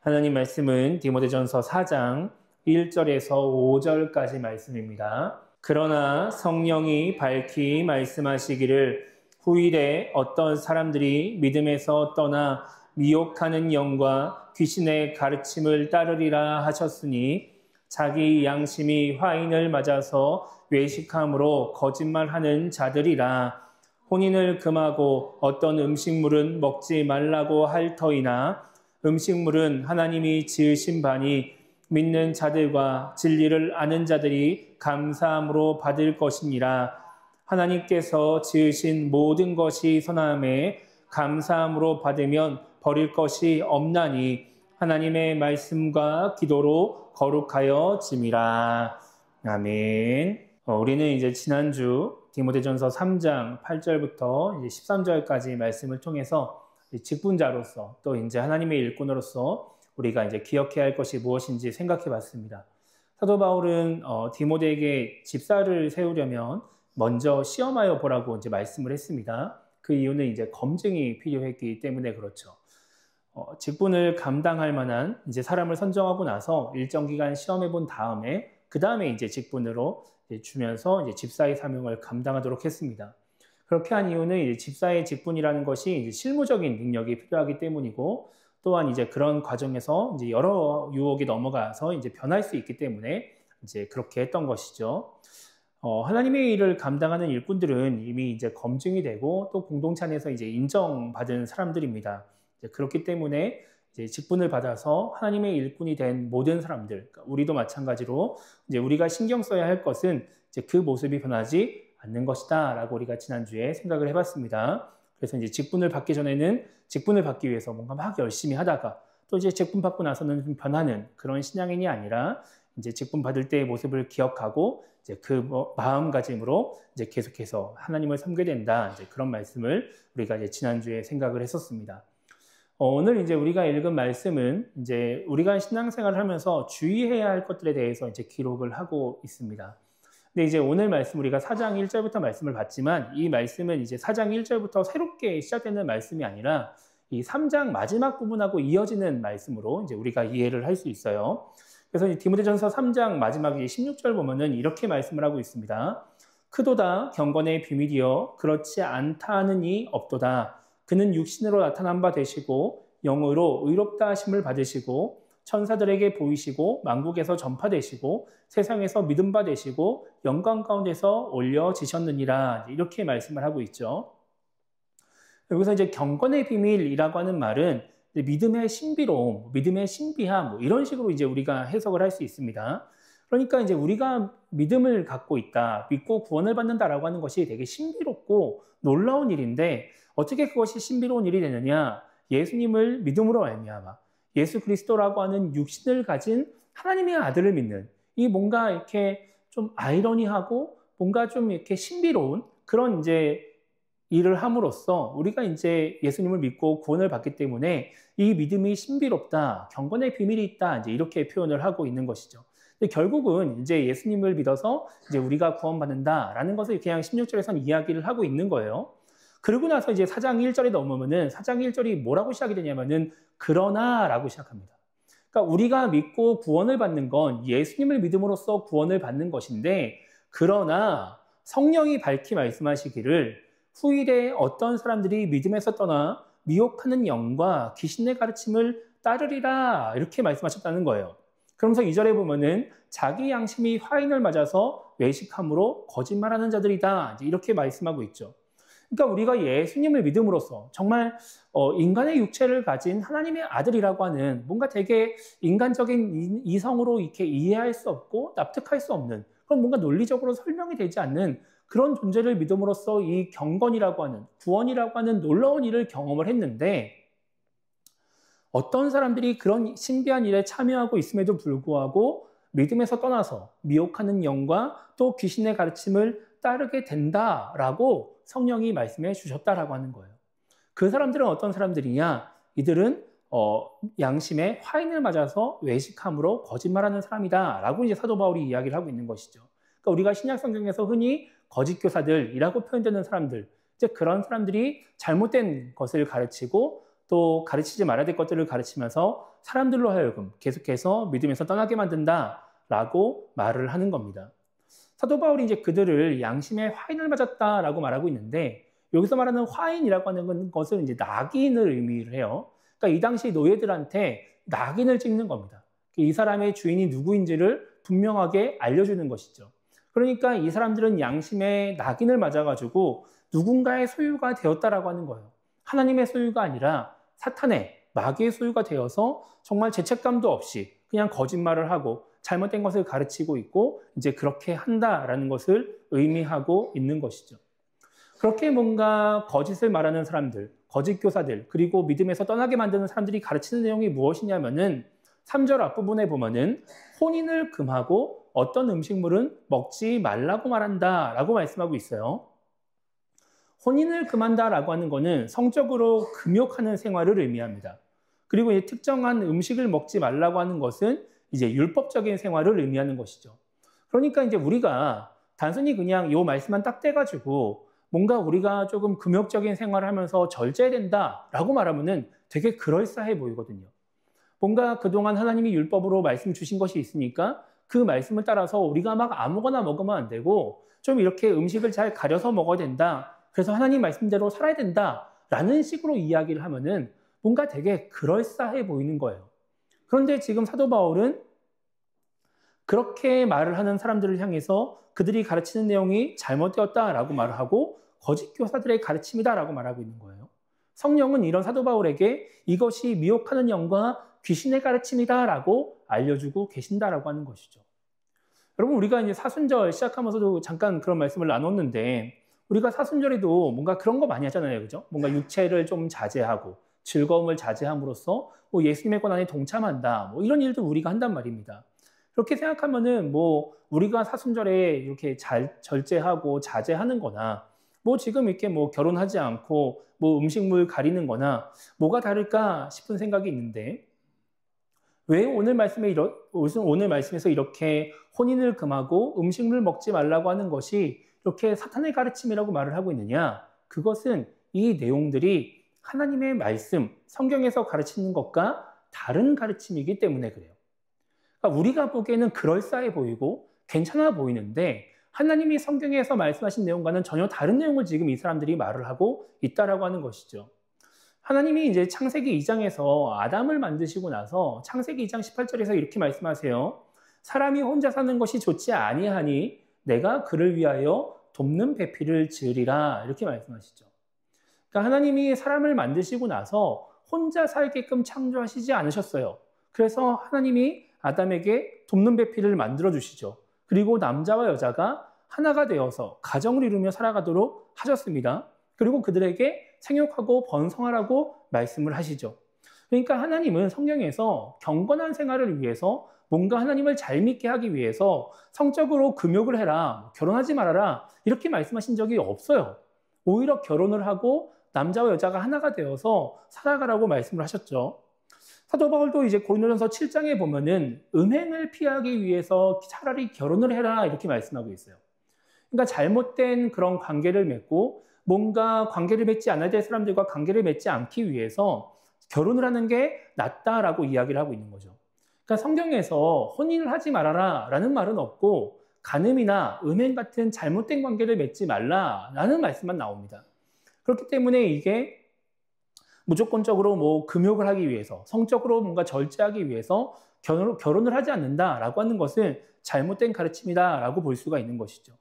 하나님 말씀은 디모데전서 4장 1절에서 5절까지 말씀입니다. 그러나 성령이 밝히 말씀하시기를 후일에 어떤 사람들이 믿음에서 떠나 미혹하는 영과 귀신의 가르침을 따르리라 하셨으니 자기 양심이 화인을 맞아서 외식함으로 거짓말하는 자들이라. 혼인을 금하고 어떤 음식물은 먹지 말라고 할 터이나 음식물은 하나님이 지으신 바니 믿는 자들과 진리를 아는 자들이 감사함으로 받을 것이니라. 하나님께서 지으신 모든 것이 선함에 감사함으로 받으면 버릴 것이 없나니 하나님의 말씀과 기도로 거룩하여 짐이라. 아멘. 우리는 이제 지난주 디모데전서 3장 8절부터 이제 13절까지 말씀을 통해서 직분자로서 또 이제 하나님의 일꾼으로서 우리가 이제 기억해야 할 것이 무엇인지 생각해 봤습니다. 사도 바울은 디모데에게 집사를 세우려면 먼저 시험하여 보라고 이제 말씀을 했습니다. 그 이유는 이제 검증이 필요했기 때문에 그렇죠. 직분을 감당할 만한 이제 사람을 선정하고 나서 일정 기간 시험해 본 다음에 그 다음에 이제 직분으로 주면서 이제 집사의 사명을 감당하도록 했습니다. 그렇게 한 이유는 이제 집사의 직분이라는 것이 이제 실무적인 능력이 필요하기 때문이고 또한 이제 그런 과정에서 이제 여러 유혹이 넘어가서 이제 변할 수 있기 때문에 이제 그렇게 했던 것이죠. 하나님의 일을 감당하는 일꾼들은 이미 이제 검증이 되고 또 공동체 안에서 이제 인정받은 사람들입니다. 이제 그렇기 때문에 이제 직분을 받아서 하나님의 일꾼이 된 모든 사람들, 그러니까 우리도 마찬가지로 이제 우리가 신경 써야 할 것은 이제 그 모습이 변하지 않는 것이다 라고 우리가 지난주에 생각을 해봤습니다. 그래서 이제 직분을 받기 전에는 직분을 받기 위해서 뭔가 막 열심히 하다가 또 이제 직분 받고 나서는 좀 변하는 그런 신앙인이 아니라 이제 직분 받을 때의 모습을 기억하고 이제 그 마음가짐으로 이제 계속해서 하나님을 섬기게 된다. 이제 그런 말씀을 우리가 이제 지난주에 생각을 했었습니다. 오늘 이제 우리가 읽은 말씀은 이제 우리가 신앙생활을 하면서 주의해야 할 것들에 대해서 이제 기록을 하고 있습니다. 근데 이제 오늘 말씀 우리가 4장 1절부터 말씀을 봤지만 이 말씀은 이제 4장 1절부터 새롭게 시작되는 말씀이 아니라 이 3장 마지막 부분하고 이어지는 말씀으로 이제 우리가 이해를 할 수 있어요. 그래서 디모데전서 3장 마지막 16절 보면은 이렇게 말씀을 하고 있습니다. 크도다 경건의 비밀이여 그렇지 않다 하는 이 없도다. 그는 육신으로 나타난 바 되시고 영으로 의롭다 하심을 받으시고 천사들에게 보이시고 만국에서 전파되시고 세상에서 믿음 바 되시고 영광 가운데서 올려지셨느니라. 이렇게 말씀을 하고 있죠. 여기서 이제 경건의 비밀이라고 하는 말은 믿음의 신비로움, 믿음의 신비함 이런 식으로 이제 우리가 해석을 할 수 있습니다. 그러니까 이제 우리가 믿음을 갖고 있다, 믿고 구원을 받는다라고 하는 것이 되게 신비롭고 놀라운 일인데 어떻게 그것이 신비로운 일이 되느냐? 예수님을 믿음으로 말미암아 예수 그리스도라고 하는 육신을 가진 하나님의 아들을 믿는 이 뭔가 이렇게 좀 아이러니하고 뭔가 좀 이렇게 신비로운 그런 이제 일을 함으로써 우리가 이제 예수님을 믿고 구원을 받기 때문에 이 믿음이 신비롭다, 경건의 비밀이 있다, 이제 이렇게 표현을 하고 있는 것이죠. 근데 결국은 이제 예수님을 믿어서 이제 우리가 구원받는다라는 것을 그냥 16절에서는 이야기를 하고 있는 거예요. 그러고 나서 이제 4장 1절에 넘으면은 4장 1절이 뭐라고 시작이 되냐면은 그러나라고 시작합니다. 그러니까 우리가 믿고 구원을 받는 건 예수님을 믿음으로써 구원을 받는 것인데 그러나 성령이 밝히 말씀하시기를 후일에 어떤 사람들이 믿음에서 떠나 미혹하는 영과 귀신의 가르침을 따르리라 이렇게 말씀하셨다는 거예요. 그러면서 2절에 보면은 자기 양심이 화인을 맞아서 외식함으로 거짓말하는 자들이다 이렇게 말씀하고 있죠. 그러니까 우리가 예수님을 믿음으로써 정말 인간의 육체를 가진 하나님의 아들이라고 하는 뭔가 되게 인간적인 이성으로 이렇게 이해할 수 없고 납득할 수 없는 그런 뭔가 논리적으로 설명이 되지 않는 그런 존재를 믿음으로써 이 경건이라고 하는 구원이라고 하는 놀라운 일을 경험을 했는데 어떤 사람들이 그런 신비한 일에 참여하고 있음에도 불구하고 믿음에서 떠나서 미혹하는 영과 또 귀신의 가르침을 따르게 된다라고 성령이 말씀해 주셨다라고 하는 거예요. 그 사람들은 어떤 사람들이냐? 이들은 양심에 화인을 맞아서 외식함으로 거짓말하는 사람이다라고 이제 사도 바울이 이야기를 하고 있는 것이죠. 그러니까 우리가 신약 성경에서 흔히 거짓 교사들이라고 표현되는 사람들, 이제 그런 사람들이 잘못된 것을 가르치고 또 가르치지 말아야 될 것들을 가르치면서 사람들로 하여금 계속해서 믿음에서 떠나게 만든다라고 말을 하는 겁니다. 사도 바울이 이제 그들을 양심의 화인을 맞았다라고 말하고 있는데 여기서 말하는 화인이라고 하는 것은 이제 낙인을 의미를 해요. 그러니까 이 당시 노예들한테 낙인을 찍는 겁니다. 이 사람의 주인이 누구인지를 분명하게 알려주는 것이죠. 그러니까 이 사람들은 양심의 낙인을 맞아가지고 누군가의 소유가 되었다라고 하는 거예요. 하나님의 소유가 아니라 사탄의 마귀의 소유가 되어서 정말 죄책감도 없이 그냥 거짓말을 하고 잘못된 것을 가르치고 있고 이제 그렇게 한다라는 것을 의미하고 있는 것이죠. 그렇게 뭔가 거짓을 말하는 사람들, 거짓 교사들, 그리고 믿음에서 떠나게 만드는 사람들이 가르치는 내용이 무엇이냐면은 3절 앞부분에 보면은 혼인을 금하고 어떤 음식물은 먹지 말라고 말한다라고 말씀하고 있어요. 혼인을 금한다라고 하는 것은 성적으로 금욕하는 생활을 의미합니다. 그리고 이 특정한 음식을 먹지 말라고 하는 것은 이제 율법적인 생활을 의미하는 것이죠. 그러니까 이제 우리가 단순히 그냥 이 말씀만 딱 떼가지고 뭔가 우리가 조금 금욕적인 생활을 하면서 절제해야 된다라고 말하면은 되게 그럴싸해 보이거든요. 뭔가 그동안 하나님이 율법으로 말씀 주신 것이 있으니까 그 말씀을 따라서 우리가 막 아무거나 먹으면 안 되고 좀 이렇게 음식을 잘 가려서 먹어야 된다. 그래서 하나님 말씀대로 살아야 된다라는 식으로 이야기를 하면은 뭔가 되게 그럴싸해 보이는 거예요. 그런데 지금 사도 바울은 그렇게 말을 하는 사람들을 향해서 그들이 가르치는 내용이 잘못되었다라고 말을 하고 거짓 교사들의 가르침이다라고 말하고 있는 거예요. 성령은 이런 사도 바울에게 이것이 미혹하는 영과 귀신의 가르침이다라고 알려주고 계신다라고 하는 것이죠. 여러분, 우리가 이제 사순절 시작하면서도 잠깐 그런 말씀을 나눴는데 우리가 사순절에도 뭔가 그런 거 많이 하잖아요. 그죠? 뭔가 육체를 좀 자제하고 즐거움을 자제함으로써 뭐 예수님의 고난에 동참한다. 뭐 이런 일도 우리가 한단 말입니다. 그렇게 생각하면은 뭐 우리가 사순절에 이렇게 절제하고 자제하는 거나 뭐 지금 이렇게 뭐 결혼하지 않고 뭐 음식물 가리는 거나 뭐가 다를까 싶은 생각이 있는데 왜 오늘 말씀에서 이렇게 혼인을 금하고 음식물 먹지 말라고 하는 것이 이렇게 사탄의 가르침이라고 말을 하고 있느냐? 그것은 이 내용들이 하나님의 말씀, 성경에서 가르치는 것과 다른 가르침이기 때문에 그래요. 그러니까 우리가 보기에는 그럴싸해 보이고 괜찮아 보이는데 하나님이 성경에서 말씀하신 내용과는 전혀 다른 내용을 지금 이 사람들이 말을 하고 있다라고 하는 것이죠. 하나님이 이제 창세기 2장에서 아담을 만드시고 나서 창세기 2장 18절에서 이렇게 말씀하세요. 사람이 혼자 사는 것이 좋지 아니하니 내가 그를 위하여 돕는 배필을 지으리라 이렇게 말씀하시죠. 그러니까 하나님이 사람을 만드시고 나서 혼자 살게끔 창조하시지 않으셨어요. 그래서 하나님이 아담에게 돕는 배필을 만들어 주시죠. 그리고 남자와 여자가 하나가 되어서 가정을 이루며 살아가도록 하셨습니다. 그리고 그들에게 생육하고 번성하라고 말씀을 하시죠. 그러니까 하나님은 성경에서 경건한 생활을 위해서 뭔가 하나님을 잘 믿게 하기 위해서 성적으로 금욕을 해라, 결혼하지 말아라 이렇게 말씀하신 적이 없어요. 오히려 결혼을 하고 남자와 여자가 하나가 되어서 살아가라고 말씀을 하셨죠. 사도 바울도 이제 고린도전서 7장에 보면은 음행을 피하기 위해서 차라리 결혼을 해라 이렇게 말씀하고 있어요. 그러니까 잘못된 그런 관계를 맺고 뭔가 관계를 맺지 않아야 될 사람들과 관계를 맺지 않기 위해서 결혼을 하는 게 낫다라고 이야기를 하고 있는 거죠. 그러니까 성경에서 혼인을 하지 말아라 라는 말은 없고 간음이나 음행 같은 잘못된 관계를 맺지 말라라는 말씀만 나옵니다. 그렇기 때문에 이게 무조건적으로 뭐 금욕을 하기 위해서 성적으로 뭔가 절제하기 위해서 결혼을 하지 않는다라고 하는 것은 잘못된 가르침이다라고 볼 수가 있는 것이죠.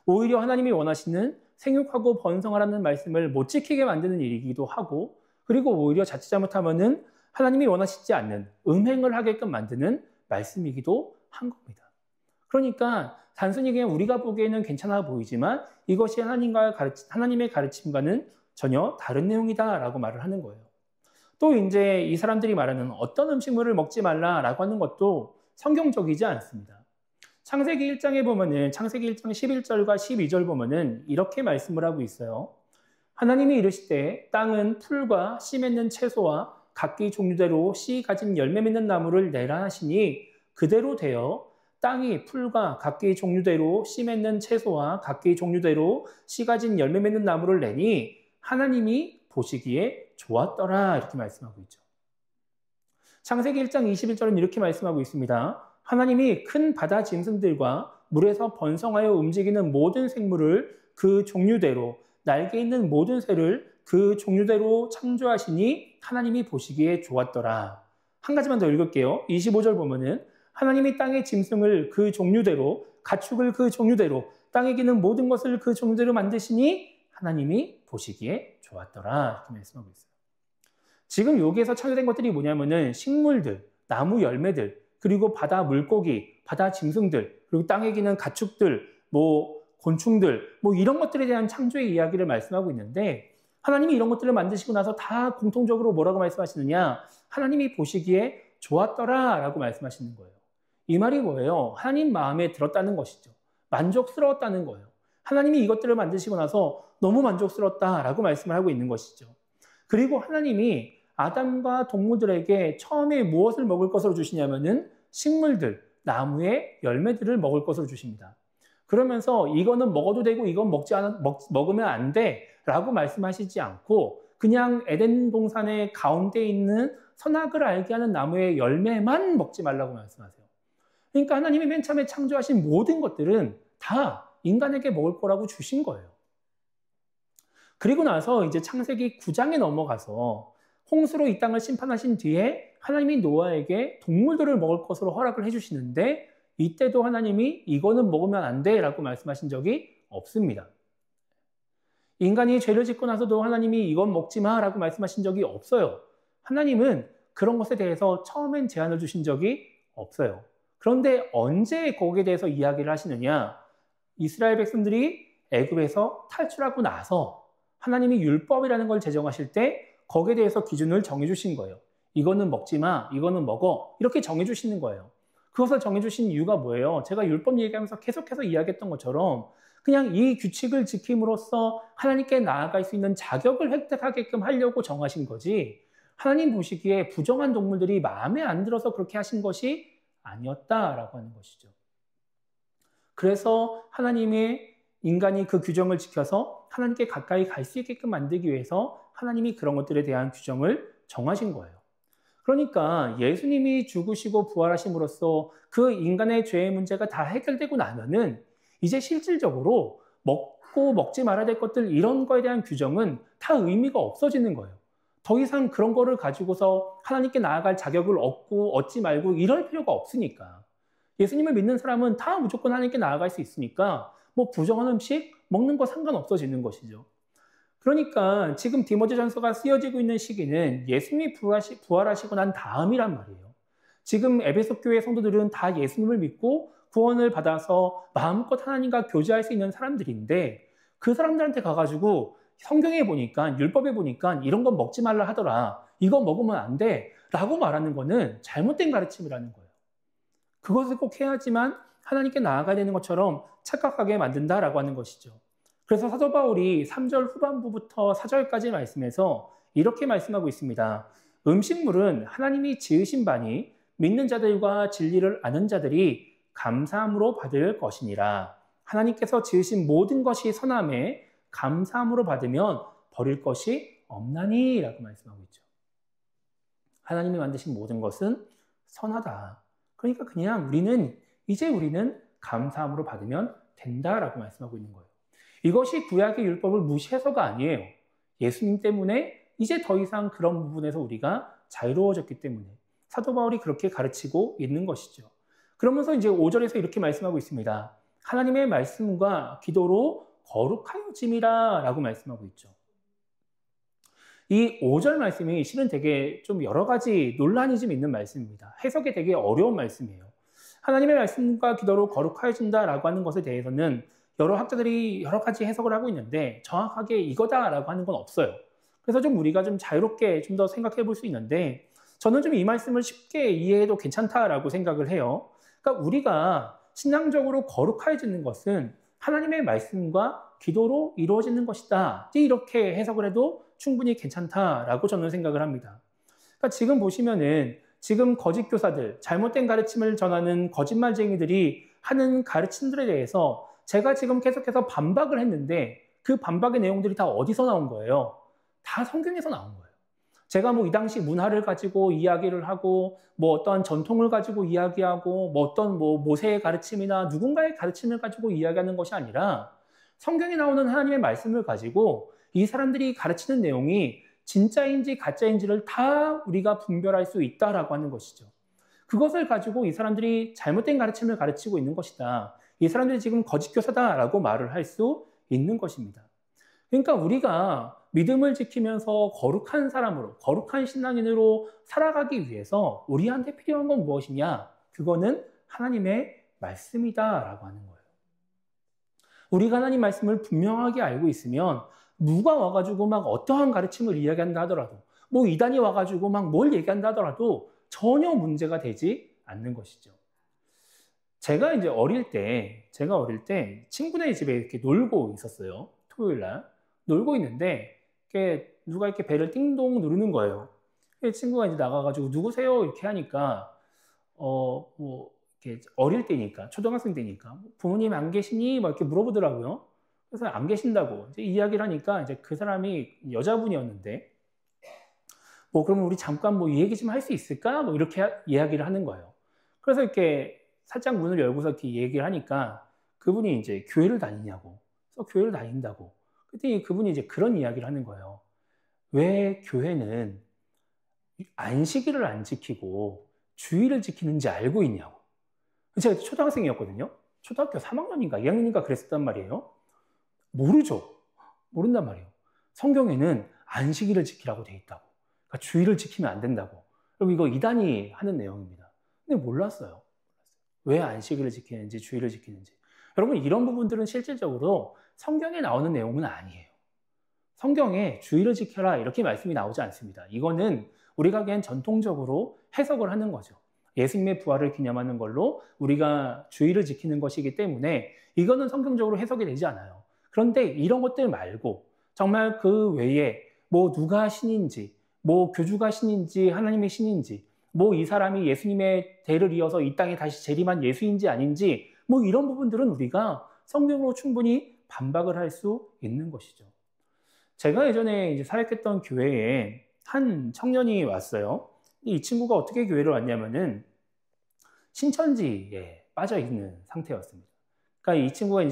오히려 하나님이 원하시는 생육하고 번성하라는 말씀을 못 지키게 만드는 일이기도 하고 그리고 오히려 자칫 잘못하면은 하나님이 원하시지 않는 음행을 하게끔 만드는 말씀이기도 한 겁니다. 그러니까 단순히 그냥 우리가 보기에는 괜찮아 보이지만 이것이 하나님의 가르침과는 전혀 다른 내용이다라고 말을 하는 거예요. 또 이제 이 사람들이 말하는 어떤 음식물을 먹지 말라라고 하는 것도 성경적이지 않습니다. 창세기 1장에 보면은 창세기 1장 11절과 12절 보면은 이렇게 말씀을 하고 있어요. 하나님이 이르시되 땅은 풀과 씨 맺는 채소와 각기 종류대로 씨 가진 열매 맺는 나무를 내라 하시니 그대로 되어 땅이 풀과 각기 종류대로 씨 맺는 채소와 각기 종류대로 씨 가진 열매 맺는 나무를 내니 하나님이 보시기에 좋았더라 이렇게 말씀하고 있죠. 창세기 1장 21절은 이렇게 말씀하고 있습니다. 하나님이 큰 바다 짐승들과 물에서 번성하여 움직이는 모든 생물을 그 종류대로, 날개 있는 모든 새를 그 종류대로 창조하시니 하나님이 보시기에 좋았더라. 한 가지만 더 읽을게요. 25절 보면은 하나님이 땅의 짐승을 그 종류대로, 가축을 그 종류대로, 땅에 기는 모든 것을 그 종류대로 만드시니 하나님이 보시기에 좋았더라. 이렇게 말씀하고 있어요. 지금 여기에서 창조된 것들이 뭐냐면은 식물들, 나무 열매들, 그리고 바다 물고기, 바다 짐승들, 그리고 땅에 기는 가축들, 곤충들, 이런 것들에 대한 창조의 이야기를 말씀하고 있는데, 하나님이 이런 것들을 만드시고 나서 다 공통적으로 뭐라고 말씀하시느냐? 하나님이 보시기에 좋았더라 라고 말씀하시는 거예요. 이 말이 뭐예요? 하나님 마음에 들었다는 것이죠. 만족스러웠다는 거예요. 하나님이 이것들을 만드시고 나서 너무 만족스러웠다라고 말씀을 하고 있는 것이죠. 그리고 하나님이 아담과 동물들에게 처음에 무엇을 먹을 것으로 주시냐면은 식물들, 나무의 열매들을 먹을 것으로 주십니다. 그러면서 이거는 먹어도 되고 이건 먹으면 안 돼 라고 말씀하시지 않고 그냥 에덴 동산의 가운데 있는 선악을 알게 하는 나무의 열매만 먹지 말라고 말씀하세요. 그러니까 하나님이 맨 처음에 창조하신 모든 것들은 다 인간에게 먹을 거라고 주신 거예요. 그리고 나서 이제 창세기 9장에 넘어가서 홍수로 이 땅을 심판하신 뒤에 하나님이 노아에게 동물들을 먹을 것으로 허락을 해주시는데 이때도 하나님이 이거는 먹으면 안 돼 라고 말씀하신 적이 없습니다. 인간이 죄를 짓고 나서도 하나님이 이건 먹지 마 라고 말씀하신 적이 없어요. 하나님은 그런 것에 대해서 처음엔 제한을 주신 적이 없어요. 그런데 언제 거기에 대해서 이야기를 하시느냐? 이스라엘 백성들이 애굽에서 탈출하고 나서 하나님이 율법이라는 걸 제정하실 때 거기에 대해서 기준을 정해주신 거예요. 이거는 먹지 마, 이거는 먹어 이렇게 정해주시는 거예요. 그것을 정해주신 이유가 뭐예요? 제가 율법 얘기하면서 계속해서 이야기했던 것처럼 그냥 이 규칙을 지킴으로써 하나님께 나아갈 수 있는 자격을 획득하게끔 하려고 정하신 거지 하나님 보시기에 부정한 동물들이 마음에 안 들어서 그렇게 하신 것이 아니었다라고 하는 것이죠. 그래서 하나님의 인간이 그 규정을 지켜서 하나님께 가까이 갈 수 있게끔 만들기 위해서 하나님이 그런 것들에 대한 규정을 정하신 거예요. 그러니까 예수님이 죽으시고 부활하심으로써 그 인간의 죄의 문제가 다 해결되고 나면은 이제 실질적으로 먹고 먹지 말아야 될 것들 이런 거에 대한 규정은 다 의미가 없어지는 거예요. 더 이상 그런 거를 가지고서 하나님께 나아갈 자격을 얻지 말고 이럴 필요가 없으니까. 예수님을 믿는 사람은 다 무조건 하나님께 나아갈 수 있으니까 부정한 음식 먹는 거 상관없어지는 것이죠. 그러니까 지금 디모데전서가 쓰여지고 있는 시기는 예수님이 부활하시고 난 다음이란 말이에요. 지금 에베소 교회 성도들은 다 예수님을 믿고 구원을 받아서 마음껏 하나님과 교제할 수 있는 사람들인데 그 사람들한테 가가지고 성경에 보니까 율법에 보니까 이런 건 먹지 말라 하더라. 이거 먹으면 안 돼. 라고 말하는 거는 잘못된 가르침이라는 거예요. 그것을 꼭 해야지만 하나님께 나아가야 되는 것처럼 착각하게 만든다라고 하는 것이죠. 그래서 사도 바울이 3절 후반부부터 4절까지 말씀에서 이렇게 말씀하고 있습니다. 음식물은 하나님이 지으신 바니 믿는 자들과 진리를 아는 자들이 감사함으로 받을 것이니라. 하나님께서 지으신 모든 것이 선함에 감사함으로 받으면 버릴 것이 없나니 라고 말씀하고 있죠. 하나님이 만드신 모든 것은 선하다. 그러니까 그냥 우리는 감사함으로 받으면 된다라고 말씀하고 있는 거예요. 이것이 구약의 율법을 무시해서가 아니에요. 예수님 때문에 이제 더 이상 그런 부분에서 우리가 자유로워졌기 때문에 사도 바울이 그렇게 가르치고 있는 것이죠. 그러면서 이제 5절에서 이렇게 말씀하고 있습니다. 하나님의 말씀과 기도로 거룩하여짐이라 라고 말씀하고 있죠. 이 5절 말씀이 실은 되게 좀 여러 가지 논란이 좀 있는 말씀입니다. 해석이 되게 어려운 말씀이에요. 하나님의 말씀과 기도로 거룩하여진다라고 하는 것에 대해서는 여러 학자들이 여러 가지 해석을 하고 있는데 정확하게 이거다라고 하는 건 없어요. 그래서 좀 우리가 좀 자유롭게 좀 더 생각해 볼 수 있는데 저는 좀 이 말씀을 쉽게 이해해도 괜찮다라고 생각을 해요. 그러니까 우리가 신앙적으로 거룩해지는 것은 하나님의 말씀과 기도로 이루어지는 것이다. 이렇게 해석을 해도 충분히 괜찮다라고 저는 생각을 합니다. 그러니까 지금 보시면은 지금 거짓 교사들, 잘못된 가르침을 전하는 거짓말쟁이들이 하는 가르침들에 대해서 제가 지금 계속해서 반박을 했는데 그 반박의 내용들이 다 어디서 나온 거예요? 다 성경에서 나온 거예요. 제가 뭐 이 당시 문화를 가지고 이야기를 하고 뭐 어떤 전통을 가지고 이야기하고 뭐 어떤 뭐 모세의 가르침이나 누군가의 가르침을 가지고 이야기하는 것이 아니라 성경에 나오는 하나님의 말씀을 가지고 이 사람들이 가르치는 내용이 진짜인지 가짜인지를 다 우리가 분별할 수 있다라고 하는 것이죠. 그것을 가지고 이 사람들이 잘못된 가르침을 가르치고 있는 것이다. 이 사람들이 지금 거짓 교사다라고 말을 할 수 있는 것입니다. 그러니까 우리가 믿음을 지키면서 거룩한 사람으로, 거룩한 신앙인으로 살아가기 위해서 우리한테 필요한 건 무엇이냐? 그거는 하나님의 말씀이다라고 하는 거예요. 우리가 하나님 말씀을 분명하게 알고 있으면 누가 와가지고 막 어떠한 가르침을 이야기한다 하더라도 뭐 이단이 와가지고 막 뭘 얘기한다 하더라도 전혀 문제가 되지 않는 것이죠. 제가 어릴 때 친구네 집에 이렇게 놀고 있었어요. 토요일 날. 놀고 있는데 누가 이렇게 배를 띵동 누르는 거예요. 친구가 나가가지고 누구세요? 이렇게 하니까 뭐 이렇게 어릴 때니까 초등학생 때니까 부모님 안 계시니? 막 이렇게 물어보더라고요. 그래서 안 계신다고 이제 이야기를 하니까 이제 그 사람이 여자분이었는데 뭐 그러면 우리 잠깐 뭐 이 얘기 좀 할 수 있을까? 뭐 이렇게 이야기를 하는 거예요. 그래서 이렇게 살짝 문을 열고서 이렇게 얘기를 하니까 그분이 이제 교회를 다니냐고. 그래서 교회를 다닌다고. 그랬더니 그분이 이제 그런 이야기를 하는 거예요. 왜 교회는 안식일을 안 지키고 주일을 지키는지 알고 있냐고. 제가 초등학생이었거든요. 초등학교 3학년인가 2학년인가 그랬었단 말이에요. 모르죠. 모른단 말이에요. 성경에는 안식일을 지키라고 돼 있다고. 그러니까 주일을 지키면 안 된다고. 그리고 이거 이단이 하는 내용입니다. 근데 몰랐어요. 왜 안식일을 지키는지 주일을 지키는지. 여러분 이런 부분들은 실질적으로 성경에 나오는 내용은 아니에요. 성경에 주일을 지켜라 이렇게 말씀이 나오지 않습니다. 이거는 우리가 그냥 전통적으로 해석을 하는 거죠. 예수님의 부활을 기념하는 걸로 우리가 주일을 지키는 것이기 때문에 이거는 성경적으로 해석이 되지 않아요. 그런데 이런 것들 말고 정말 그 외에 뭐 누가 신인지, 뭐 교주가 신인지 하나님의 신인지, 뭐 이 사람이 예수님의 대를 이어서 이 땅에 다시 재림한 예수인지 아닌지 뭐 이런 부분들은 우리가 성경으로 충분히 반박을 할 수 있는 것이죠. 제가 예전에 이제 사역했던 교회에 한 청년이 왔어요. 이 친구가 어떻게 교회를 왔냐면은 신천지에 빠져 있는 상태였습니다. 그러니까 이 친구가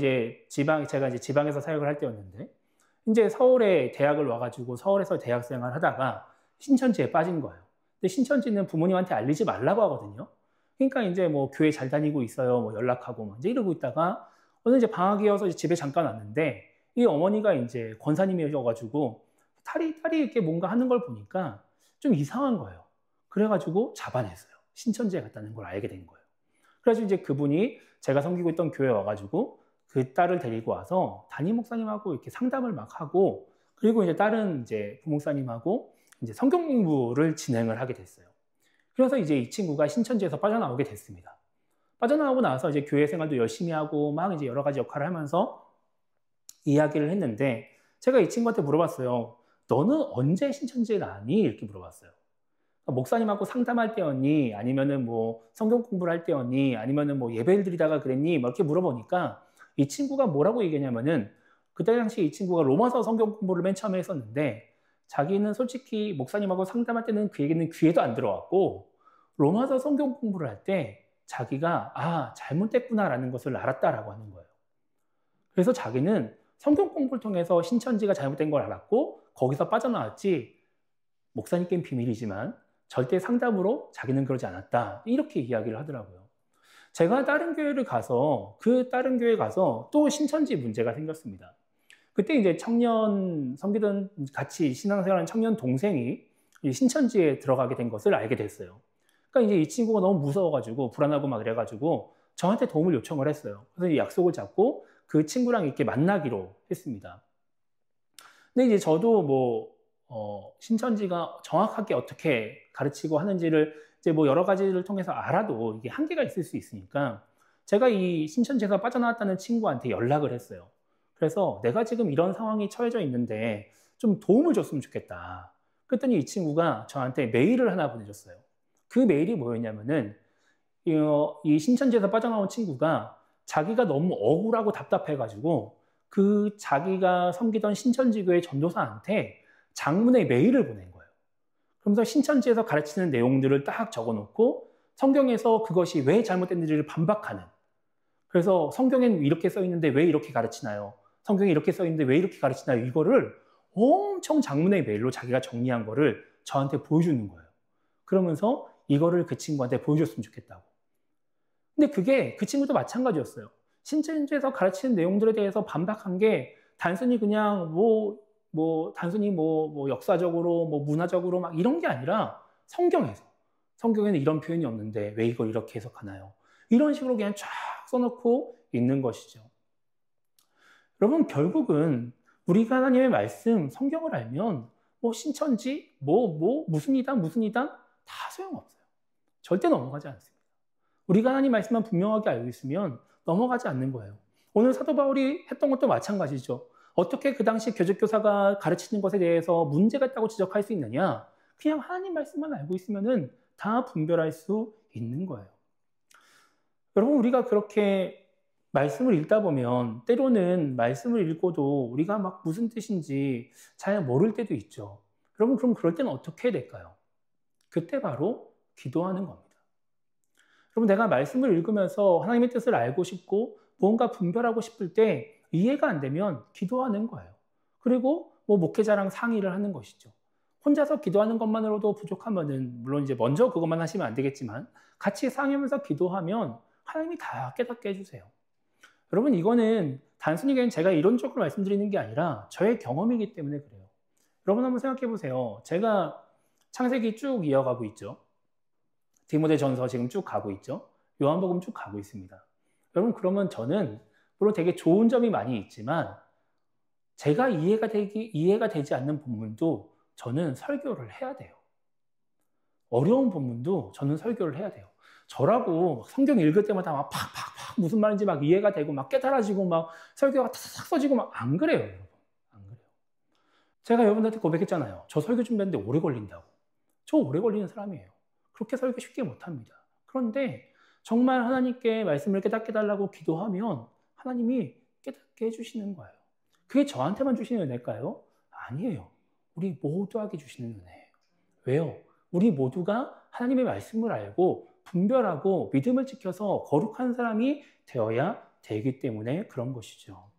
제가 이제 지방에서 사역을 할 때였는데 이제 서울에 대학을 와가지고 서울에서 대학생활 하다가 신천지에 빠진 거예요. 근데 신천지는 부모님한테 알리지 말라고 하거든요. 그러니까 이제 뭐 교회 잘 다니고 있어요. 뭐 연락하고 막 이제 이러고 있다가 어느 이제 방학이어서 이제 집에 잠깐 왔는데 이 어머니가 이제 권사님이셔가지고 딸이 이렇게 뭔가 하는 걸 보니까 좀 이상한 거예요. 그래가지고 잡아냈어요. 신천지에 갔다는 걸 알게 된 거예요. 그래서 이제 그분이 제가 섬기고 있던 교회에 와가지고 그 딸을 데리고 와서 담임 목사님하고 이렇게 상담을 막 하고 그리고 이제 다른 이제 부목사님하고 이제 성경 공부를 진행을 하게 됐어요. 그래서 이제 이 친구가 신천지에서 빠져나오게 됐습니다. 빠져나오고 나서 이제 교회 생활도 열심히 하고 막 이제 여러 가지 역할을 하면서 이야기를 했는데 제가 이 친구한테 물어봤어요. 너는 언제 신천지에 나왔니? 이렇게 물어봤어요. 목사님하고 상담할 때였니? 아니면은 뭐 성경 공부를 할 때였니? 아니면은 뭐 예배를 드리다가 그랬니? 막 이렇게 물어보니까 이 친구가 뭐라고 얘기했냐면은 그때 당시 이 친구가 로마서 성경 공부를 맨 처음에 했었는데 자기는 솔직히 목사님하고 상담할 때는 그 얘기는 귀에도 안 들어왔고 로마서 성경 공부를 할 때 자기가 잘못됐구나라는 것을 알았다라고 하는 거예요. 그래서 자기는 성경 공부를 통해서 신천지가 잘못된 걸 알았고 거기서 빠져나왔지 목사님께는 비밀이지만 절대 상담으로 자기는 그러지 않았다. 이렇게 이야기를 하더라고요. 제가 다른 교회를 가서 그 다른 교회에 가서 또 신천지 문제가 생겼습니다. 그때 이제 청년 섬기던 같이 신앙생활하는 청년 동생이 신천지에 들어가게 된 것을 알게 됐어요. 그러니까 이제 이 친구가 너무 무서워가지고 불안하고 막 이래가지고 저한테 도움을 요청을 했어요. 그래서 약속을 잡고 그 친구랑 이렇게 만나기로 했습니다. 근데 이제 저도 신천지가 정확하게 어떻게 가르치고 하는지를 이제 뭐 여러 가지를 통해서 알아도 이게 한계가 있을 수 있으니까 제가 이 신천지에서 빠져나왔다는 친구한테 연락을 했어요. 그래서 내가 지금 이런 상황이 처해져 있는데 좀 도움을 줬으면 좋겠다. 그랬더니 이 친구가 저한테 메일을 하나 보내줬어요. 그 메일이 뭐였냐면은 이 신천지에서 빠져나온 친구가 자기가 너무 억울하고 답답해가지고 그 자기가 섬기던 신천지교회 전도사한테 장문의 메일을 보낸 거예요. 그러면서 신천지에서 가르치는 내용들을 딱 적어놓고 성경에서 그것이 왜 잘못됐는지를 반박하는. 그래서 성경에는 이렇게 써 있는데 왜 이렇게 가르치나요? 성경에 이렇게 써 있는데 왜 이렇게 가르치나요? 이거를 엄청 장문의 메일로 자기가 정리한 거를 저한테 보여주는 거예요. 그러면서 이거를 그 친구한테 보여줬으면 좋겠다고. 근데 그게 그 친구도 마찬가지였어요. 신천지에서 가르치는 내용들에 대해서 반박한 게 단순히 그냥 단순히 역사적으로 문화적으로 막 이런 게 아니라 성경에는 이런 표현이 없는데 왜 이걸 이렇게 해석하나요? 이런 식으로 그냥 쫙 써놓고 있는 것이죠. 여러분, 결국은 우리가 하나님의 말씀, 성경을 알면 신천지, 무슨 이단 다 소용없어요. 절대 넘어가지 않습니다. 우리가 하나님 말씀만 분명하게 알고 있으면 넘어가지 않는 거예요. 오늘 사도 바울이 했던 것도 마찬가지죠. 어떻게 그 당시 교직교사가 가르치는 것에 대해서 문제가 있다고 지적할 수 있느냐? 그냥 하나님 말씀만 알고 있으면 다 분별할 수 있는 거예요. 여러분, 우리가 그렇게 말씀을 읽다 보면 때로는 말씀을 읽고도 우리가 막 무슨 뜻인지 잘 모를 때도 있죠. 여러분, 그럼 그럴 때는 어떻게 해야 될까요? 그때 바로 기도하는 겁니다. 여러분, 내가 말씀을 읽으면서 하나님의 뜻을 알고 싶고 무언가 분별하고 싶을 때 이해가 안 되면 기도하는 거예요. 그리고 목회자랑 상의를 하는 것이죠. 혼자서 기도하는 것만으로도 부족하면은 물론 이제 먼저 그것만 하시면 안 되겠지만 같이 상의하면서 기도하면 하나님이 다 깨닫게 해주세요. 여러분, 이거는 단순히 그냥 제가 이론적으로 말씀드리는 게 아니라 저의 경험이기 때문에 그래요. 여러분, 한번 생각해 보세요. 제가 창세기 쭉 이어가고 있죠. 디모데전서 지금 쭉 가고 있죠. 요한복음 쭉 가고 있습니다. 여러분, 그러면 저는 물론 되게 좋은 점이 많이 있지만 제가 이해가 되지 않는 본문도 저는 설교를 해야 돼요. 어려운 본문도 저는 설교를 해야 돼요. 저라고 성경 읽을 때마다 막 팍팍팍 무슨 말인지 막 이해가 되고 막 깨달아지고 막 설교가 탁탁 써지고 막 안 그래요, 여러분. 안 그래요. 제가 여러분한테 고백했잖아요. 저 설교 준비하는데 오래 걸린다고. 저 오래 걸리는 사람이에요. 그렇게 설교 쉽게 못합니다. 그런데 정말 하나님께 말씀을 깨닫게 달라고 기도하면 하나님이 깨닫게 해주시는 거예요. 그게 저한테만 주시는 은혜일까요? 아니에요. 우리 모두에게 주시는 은혜예요. 왜요? 우리 모두가 하나님의 말씀을 알고 분별하고 믿음을 지켜서 거룩한 사람이 되어야 되기 때문에 그런 것이죠.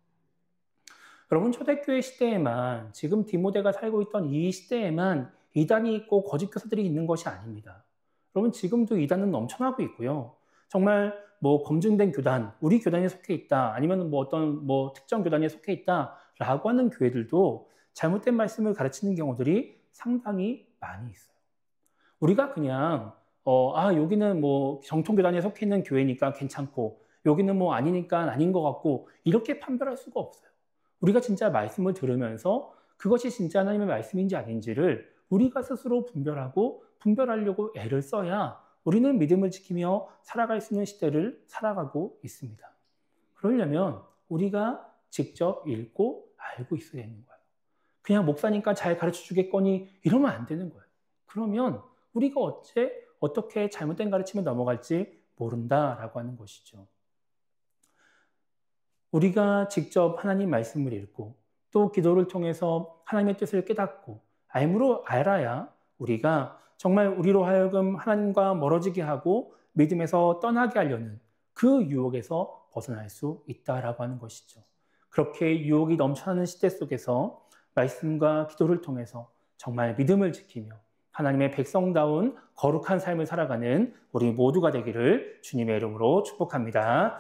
여러분, 초대교회 시대에만, 지금 디모데가 살고 있던 이 시대에만 이단이 있고 거짓 교사들이 있는 것이 아닙니다. 여러분, 지금도 이단은 넘쳐나고 있고요. 정말 검증된 교단, 우리 교단에 속해 있다, 아니면 어떤 특정 교단에 속해 있다라고 하는 교회들도 잘못된 말씀을 가르치는 경우들이 상당히 많이 있어요. 우리가 그냥 여기는 정통교단에 속해 있는 교회니까 괜찮고 여기는 아니니까 아닌 것 같고 이렇게 판별할 수가 없어요. 우리가 진짜 말씀을 들으면서 그것이 진짜 하나님의 말씀인지 아닌지를 우리가 스스로 분별하려고 애를 써야 우리는 믿음을 지키며 살아갈 수 있는 시대를 살아가고 있습니다. 그러려면 우리가 직접 읽고 알고 있어야 되는 거예요. 그냥 목사니까 잘 가르쳐 주겠거니 이러면 안 되는 거예요. 그러면 우리가 어떻게 잘못된 가르침에 넘어갈지 모른다라고 하는 것이죠. 우리가 직접 하나님 말씀을 읽고 또 기도를 통해서 하나님의 뜻을 깨닫고 알아야 우리가 정말 우리로 하여금 하나님과 멀어지게 하고 믿음에서 떠나게 하려는 그 유혹에서 벗어날 수 있다라고 하는 것이죠. 그렇게 유혹이 넘쳐나는 시대 속에서 말씀과 기도를 통해서 정말 믿음을 지키며 하나님의 백성다운 거룩한 삶을 살아가는 우리 모두가 되기를 주님의 이름으로 축복합니다.